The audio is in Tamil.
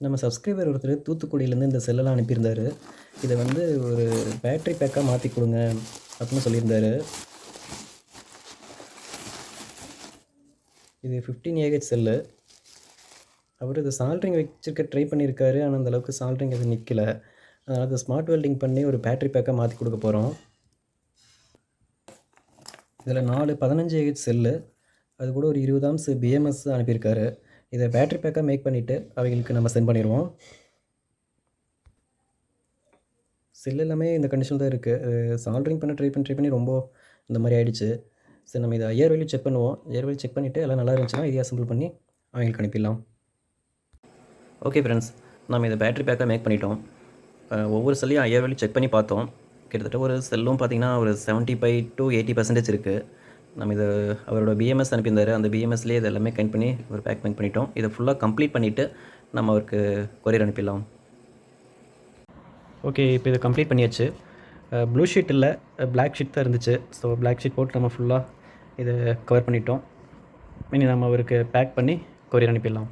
நம்ம சப்ஸ்கிரைபர் ஒருத்தர் தூத்துக்குடியிலேருந்து இந்த செல்லெல்லாம் அனுப்பியிருந்தார். இதை வந்து ஒரு பேட்டரி பேக்காக மாற்றி கொடுங்க அப்படின்னு சொல்லியிருந்தார். இது 15Ah செல்லு. அவர் இது சால்ட்ரிங் வச்சுருக்க ட்ரை பண்ணியிருக்காரு. ஆனால் அந்தளவுக்கு சால்ட்ரிங் எதுவும் நிற்கல. அதனால் அதை ஸ்மார்ட் வெல்டிங் பண்ணி ஒரு பேட்டரி பேக்காக மாற்றி கொடுக்க போகிறோம். இதில் 4 15Ah செல்லு, அது கூட ஒரு 20 ஆம்ஸ் BMS அனுப்பியிருக்காரு. இதை பேட்டரி பேக்காக மேக் பண்ணிவிட்டு அவங்களுக்கு நம்ம சென்ட் பண்ணிடுவோம். செல் எல்லாமே இந்த கண்டிஷன் தான் இருக்குது. சால்ட்ரிங் பண்ண ட்ரை பண்ணி ரொம்ப இந்த மாதிரி ஆகிடுச்சு. சரி, நம்ம இதை ஐஆர் வேல்யூ செக் பண்ணுவோம். ஐஆர் வேல்யூ செக் பண்ணிவிட்டு எல்லாம் நல்லா இருந்துச்சுன்னா இதை அசம்பிள் பண்ணி அவங்களுக்கு அனுப்பிடலாம். ஓகே ஃப்ரெண்ட்ஸ், நம்ம இதை பேட்டரி பேக்காக மேக் பண்ணிட்டோம். ஒவ்வொரு செல்லையும் ஐஆர் வேல்யூ செக் பண்ணி பார்த்தோம். கிட்டத்தட்ட ஒரு செல்லும் பார்த்திங்கன்னா ஒரு 75 to 80% இருக்குது. நம்ம இதை அவரோட பிஎம்எஸ் அனுப்பியிருந்தார். அந்த பிஎம்எஸ்லேயே இது எல்லாமே கனெக்ட் பண்ணி ஒரு பேக் பண்ணிட்டோம். இதை ஃபுல்லாக கம்ப்ளீட் பண்ணிவிட்டு நம்ம அவருக்கு கொரியர் அனுப்பிடலாம். ஓகே, இப்போ இதை கம்ப்ளீட் பண்ணியாச்சு. ப்ளூ ஷீட் இல்லை, பிளாக் ஷீட் தான் இருந்துச்சு. ஸோ பிளாக் ஷீட் போட்டு நம்ம ஃபுல்லாக இதை கவர் பண்ணிட்டோம். இனி நம்ம அவருக்கு பேக் பண்ணி கொரியர் அனுப்பிடலாம்.